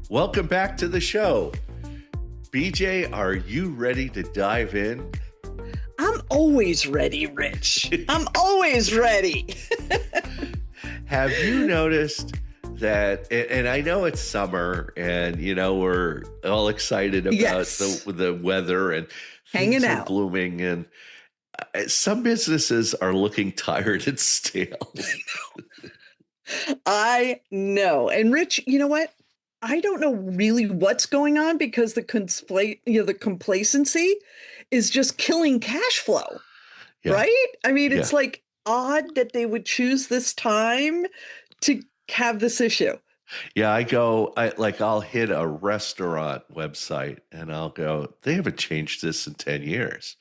Welcome back to the show. BJ, are you ready to dive in? I'm always ready, Rich. I'm always ready. Have you noticed that, and I know it's summer and, we're all excited about the weather and things Hanging are out. blooming, and some businesses are looking tired and stale. I know. And Rich, you know what? I don't know really what's going on because the complacency is just killing cash flow, right? I mean, it's like odd that they would choose this time to have this issue. Yeah, I'll hit a restaurant website and I'll go, they haven't changed this in 10 years.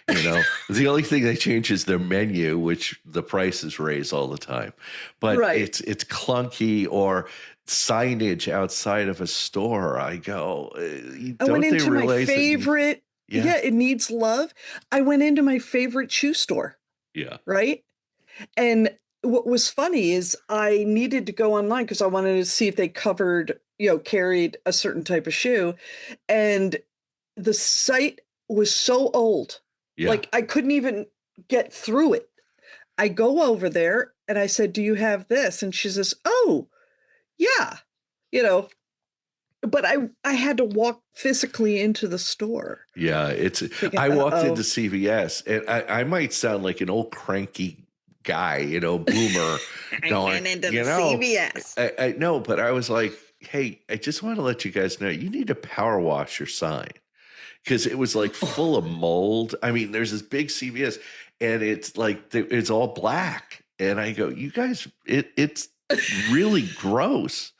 The only thing they change is their menu, which the prices raise all the time. But it's clunky, or signage outside of a store. I go, I went into my favorite. It needs love. I went into my favorite shoe store. Yeah. Right. And what was funny is I needed to go online because I wanted to see if they carried a certain type of shoe. And the site was so old. Yeah. Like I couldn't even get through it. I go over there and I said, "Do you have this?" And she says, "Oh, yeah." But I had to walk physically into the store. Yeah, I walked into CVS, and I might sound like an old cranky guy, boomer. Going into the CVS. I know, but I was like, hey, I just want to let you guys know, you need to power wash your sign. Because it was like full of mold. I mean, there's this big CVS, and it's like, it's all black. And I go, you guys, it's really gross.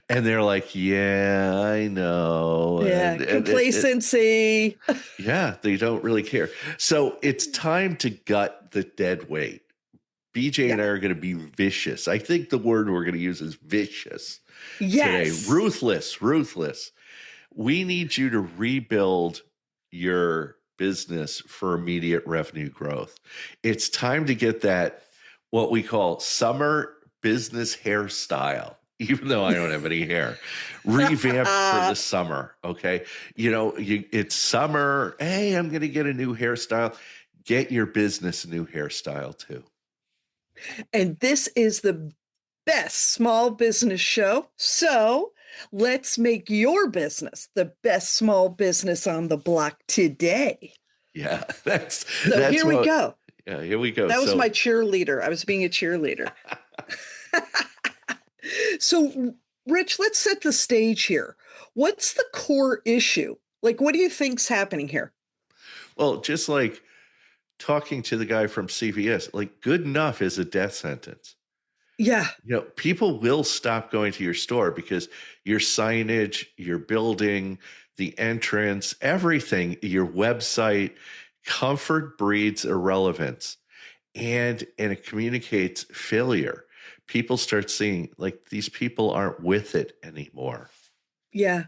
And they're like, yeah, I know. Yeah, complacency. Yeah, they don't really care. So it's time to gut the dead weight. BJ and I are going to be vicious. I think the word we're going to use is vicious today. Ruthless. We need you to rebuild your business for immediate revenue growth. It's time to get that, what we call summer business hairstyle. Even though I don't have any hair, revamped for the summer. Okay. It's summer. Hey, I'm going to get a new hairstyle. Get your business a new hairstyle too. And this is the best small business show. So let's make your business the best small business on the block today. Yeah. Here we go. Yeah, here we go. That was my cheerleader. I was being a cheerleader. So, Rich, let's set the stage here. What's the core issue? Like, what do you think's happening here? Well, just like talking to the guy from CVS, like good enough is a death sentence. Yeah. People will stop going to your store because your signage, your building, the entrance, everything, your website, comfort breeds irrelevance, and it communicates failure. People start seeing like these people aren't with it anymore. Yeah.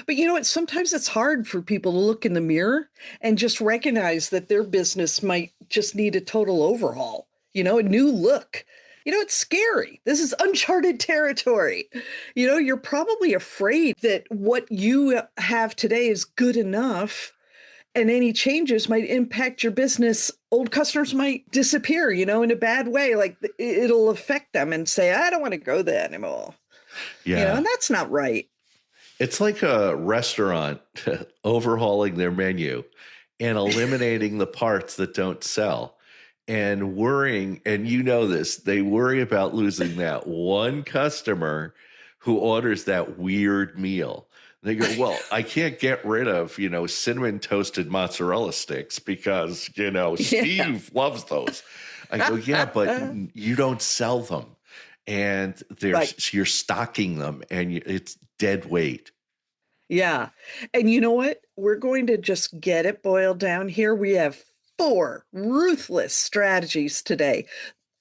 But you know what? Sometimes it's hard for people to look in the mirror and just recognize that their business might just need a total overhaul, a new look. It's scary. This is uncharted territory. You're probably afraid that what you have today is good enough, and any changes might impact your business. Old customers might disappear, in a bad way. Like it'll affect them and say, I don't want to go there anymore. Yeah. And that's not right. It's like a restaurant overhauling their menu and eliminating the parts that don't sell and worrying. And this, they worry about losing that one customer who orders that weird meal. They go, well, I can't get rid of, cinnamon toasted mozzarella sticks because, Steve loves those. I go, yeah, but you don't sell them. And you're stocking them, and it's dead weight. Yeah. And you know what? We're going to just get it boiled down here. We have 4 ruthless strategies today.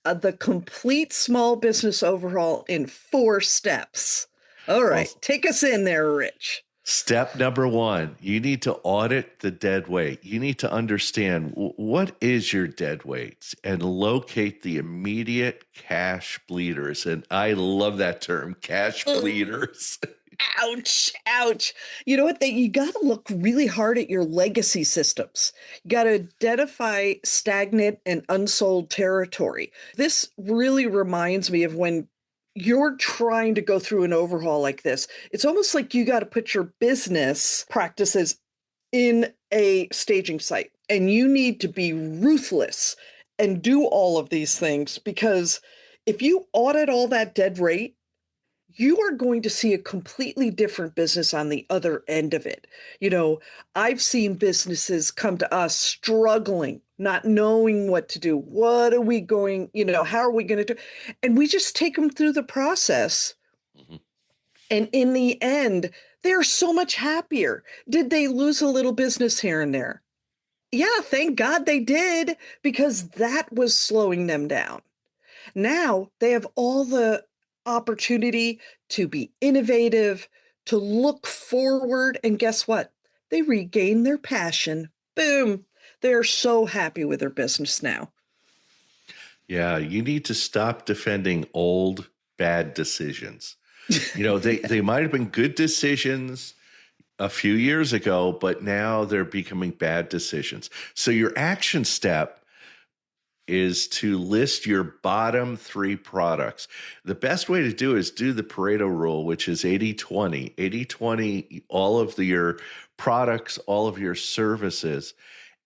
The complete small business overhaul in 4 steps. All right. Well, take us in there, Rich. Step number 1, you need to audit the dead weight. You need to understand what is your dead weight and locate the immediate cash bleeders. And I love that term, cash bleeders. Ouch, ouch. You know what? You got to look really hard at your legacy systems. You got to identify stagnant and unsold territory. This really reminds me of when you're trying to go through an overhaul like this. It's almost like you got to put your business practices in a staging site, and you need to be ruthless and do all of these things, because if you audit all that dead rate, you are going to see a completely different business on the other end of it. You know, I've seen businesses come to us struggling, not knowing what to do. What are we going, how are we going to do? And we just take them through the process. Mhm. And in the end, they're so much happier. Did they lose a little business here and there? Yeah, thank God they did, because that was slowing them down. Now they have all the opportunity to be innovative, to look forward, and guess what? They regain their passion. Boom. They're so happy with their business now. Yeah, you need to stop defending old bad decisions. They might have been good decisions a few years ago, but now they're becoming bad decisions. So your action step is to list your bottom 3 products. The best way to do it is do the Pareto rule, which is 80-20. 80-20, all of your products, all of your services,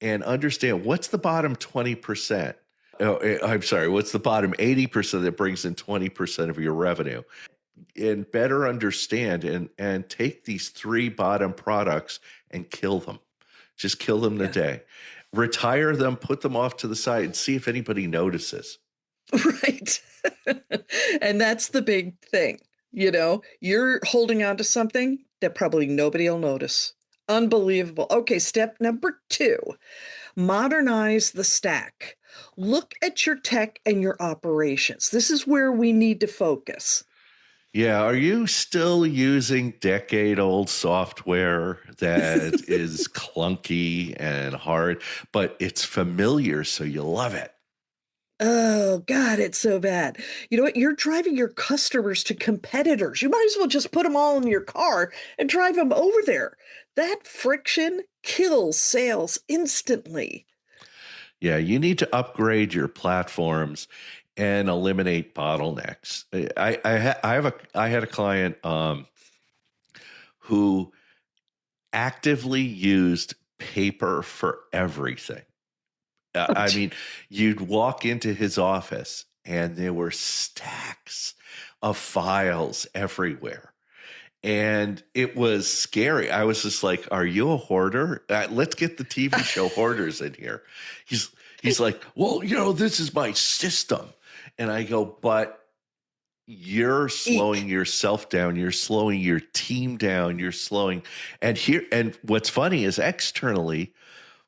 and understand what's the bottom 20%. I'm sorry, what's the bottom 80% that brings in 20% of your revenue? And better understand and take these 3 bottom products and kill them. Just kill them today. Retire them, put them off to the side, and see if anybody notices. Right. And that's the big thing. You're holding on to something that probably nobody will notice. Unbelievable. Okay, step number 2, modernize the stack. Look at your tech and your operations. This is where we need to focus. Yeah, are you still using decade-old software that is clunky and hard, but it's familiar, so you love it? Oh, God, it's so bad. You know what? You're driving your customers to competitors. You might as well just put them all in your car and drive them over there. That friction kills sales instantly. Yeah, you need to upgrade your platforms and eliminate bottlenecks. I had a client who actively used paper for everything. I mean, you'd walk into his office and there were stacks of files everywhere. And it was scary. I was just like, "Are you a hoarder? Let's get the TV show Hoarders in here." He's like, "Well, this is my system." And I go, "But you're slowing yourself down. You're slowing your team down. You're slowing." And what's funny is externally,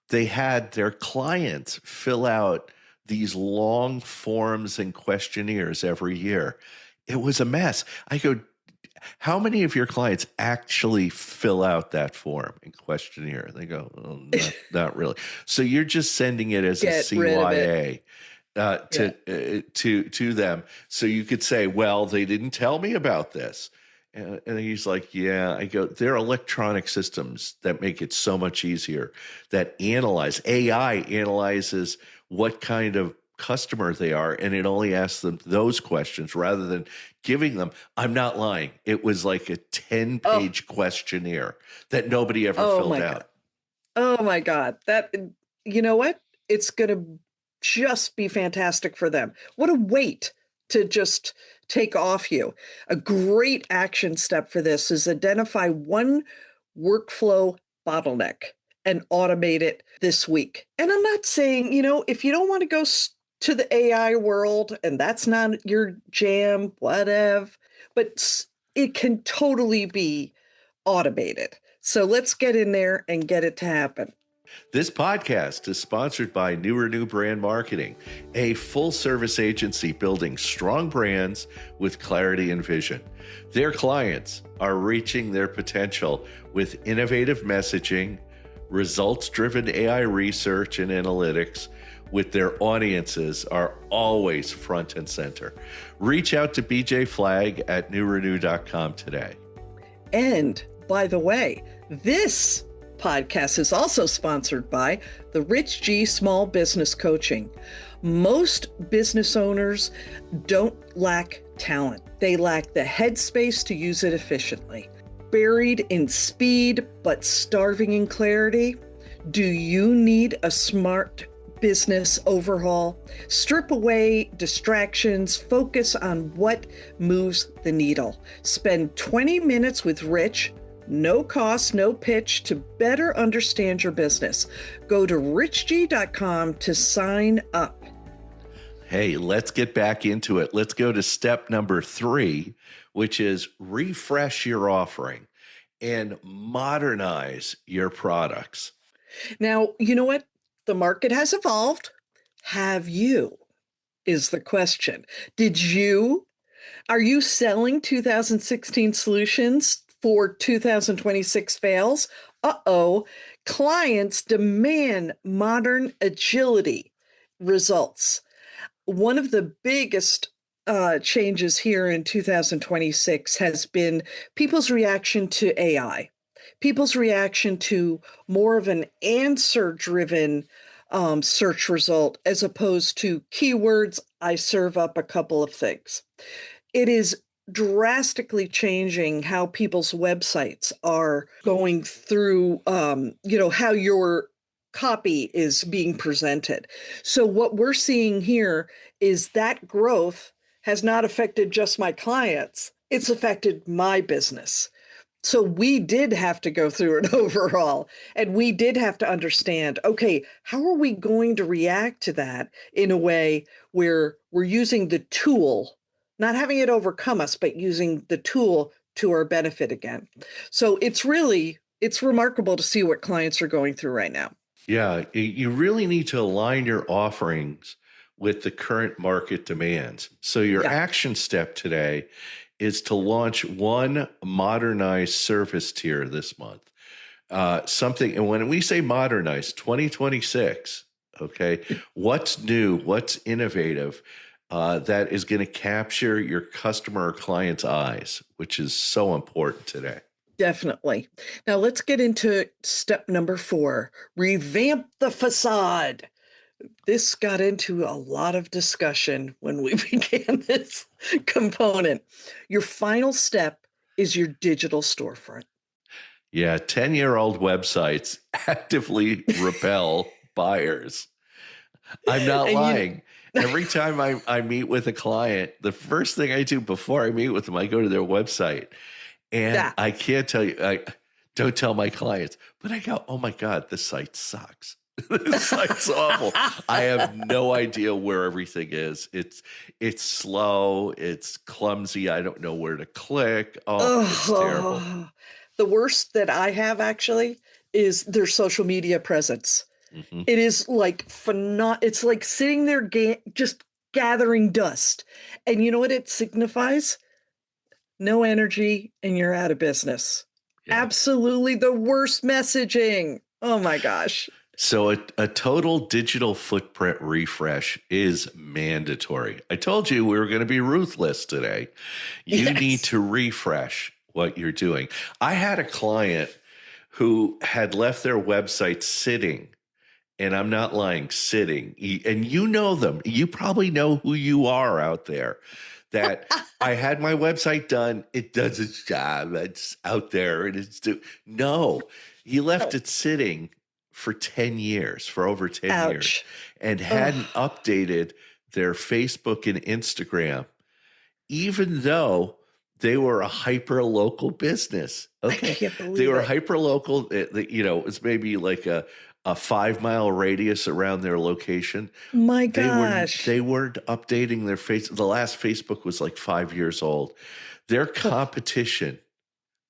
they had their clients fill out these long forms and questionnaires every year. It was a mess. I go, how many of your clients actually fill out that form and questionnaire? They go, oh, not really. So you're just sending it as a CYA to them. So you could say, well, they didn't tell me about this. And he's like, yeah. I go, there are electronic systems that make it so much easier, that AI analyzes what kind of customer they are, and it only asks them those questions rather than giving them. I'm not lying. It was like a 10-page questionnaire that nobody ever filled out. Oh my God. You know what? It's going to just be fantastic for them. What a weight to just take off you. A great action step for this is identify one workflow bottleneck and automate it this week. And I'm not saying, if you don't want to go to the AI world and that's not your jam, whatever, but it can totally be automated. So let's get in there and get it to happen. This podcast is sponsored by New Renew Brand Marketing, a full-service agency building strong brands with clarity and vision. Their clients are reaching their potential with innovative messaging, results-driven AI research and analytics, with their audiences are always front and center. Reach out to BJ Flagg at newrenew.com today. And by the way, this podcast is also sponsored by the Rich G Small Business Coaching. Most business owners don't lack talent. They lack the headspace to use it efficiently. Buried in speed, but starving in clarity, do you need a smart business overhaul? Strip away distractions, focus on what moves the needle. Spend 20 minutes with Rich, no cost, no pitch, to better understand your business. Go to richg.com to sign up. Hey, let's get back into it. Let's go to step number 3, which is refresh your offering and modernize your products. Now, you know what? The market has evolved. Have you? Is the question. Are you selling 2016 solutions for 2026 fails? Uh-oh. Clients demand modern agility results. One of the biggest changes here in 2026 has been people's reaction to AI, people's reaction to more of an answer-driven search result as opposed to keywords. I serve up a couple of things. It is drastically changing how people's websites are going through, how your copy is being presented. So what we're seeing here is that growth has not affected just my clients. It's affected my business. So we did have to go through an overhaul, and we did have to understand, okay, how are we going to react to that in a way where we're using the tool, not having it overcome us, but using the tool to our benefit again. So it's remarkable to see what clients are going through right now. Yeah, you really need to align your offerings with the current market demands. So your action step today is to launch one modernized service tier this month. And when we say modernize, 2026, okay, what's new, what's innovative, that is going to capture your customer or client's eyes, which is so important today. Definitely. Now let's get into step number 4, revamp the facade. This got into a lot of discussion when we began this component. Your final step is your digital storefront. Yeah, 10-year-old websites actively repel buyers. I'm not lying. Every time I meet with a client, the first thing I do before I meet with them, I go to their website. And I can't tell you, I don't tell my clients, but I go, oh my God, this site sucks. This site's awful. I have no idea where everything is. It's slow, it's clumsy. I don't know where to click. It's terrible. The worst that I have actually is their social media presence. Mm-hmm. It is like it's like sitting there just gathering dust. And you know what it signifies? No energy and you're out of business. Yeah. Absolutely the worst messaging. Oh my gosh. So a total digital footprint refresh is mandatory. I told you we were going to be ruthless today. You need to refresh what you're doing. I had a client who had left their website sitting, and I'm not lying, sitting. And you know them. You probably know who you are out there. That I had my website done. It does its job. It's out there. No, he left it sitting for 10 years, for over 10 years, and hadn't updated their Facebook and Instagram, even though they were a hyper local business. Okay. I can't believe they were hyper local. It's maybe like a 5-mile radius around their location. My gosh. They weren't updating their the last Facebook was like 5 years old. Their competition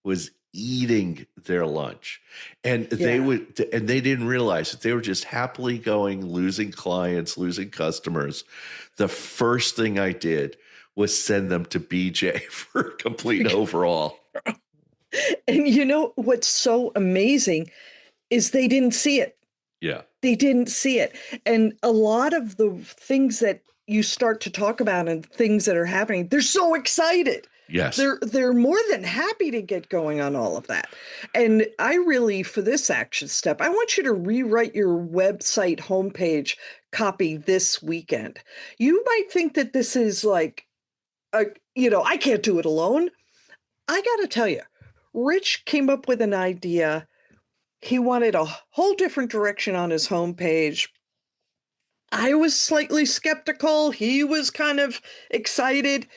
was eating their lunch. And they didn't realize it. They were just happily going, losing clients, losing customers. The first thing I did was send them to BJ for a complete overhaul. And you know what's so amazing is they didn't see it. Yeah. They didn't see it. And a lot of the things that you start to talk about and things that are happening, they're so excited. Yes. They're more than happy to get going on all of that. And I really, for this action step, I want you to rewrite your website homepage copy this weekend. You might think that this is like I can't do it alone. I got to tell you, Rich came up with an idea. He wanted a whole different direction on his homepage. I was slightly skeptical. He was kind of excited,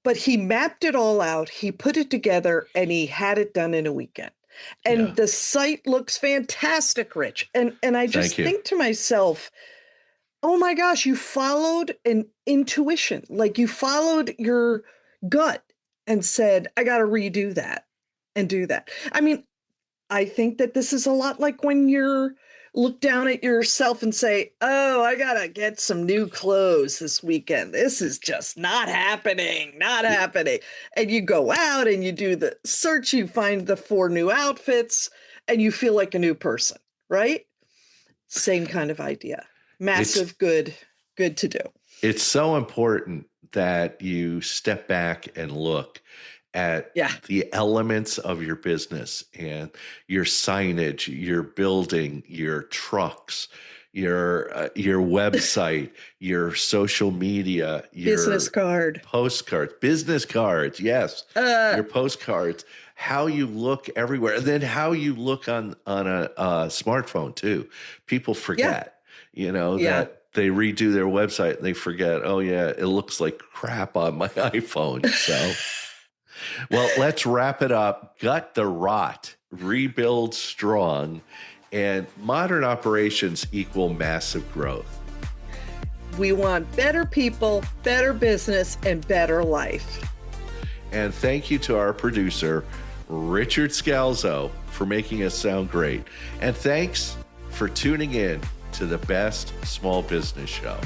but he mapped it all out. He put it together and he had it done in a weekend. And Yeah. the site looks fantastic, Rich. And I just think to myself, oh my gosh, you followed an intuition. Like you followed your gut and said, I got to redo that and do that. I mean, I think that this is a lot like when you're look down at yourself and say, oh, I got to get some new clothes this weekend. This is just not happening, not happening. And you go out and you do the search, you find the 4 new outfits and you feel like a new person, right? Same kind of idea. Massive good to do. It's so important that you step back and look at the elements of your business and your signage, your building, your trucks, your website, your social media, your business card, postcards, business cards. Yes. Your postcards, how you look everywhere. And then how you look on a smartphone too. People forget, that they redo their website and they forget, oh yeah, it looks like crap on my iPhone. So, well, let's wrap it up. Gut the rot, rebuild strong, and modern operations equal massive growth. We want better people, better business, and better life. And thank you to our producer, Richard Scalzo, for making us sound great. And thanks for tuning in to the Best Small Business Show.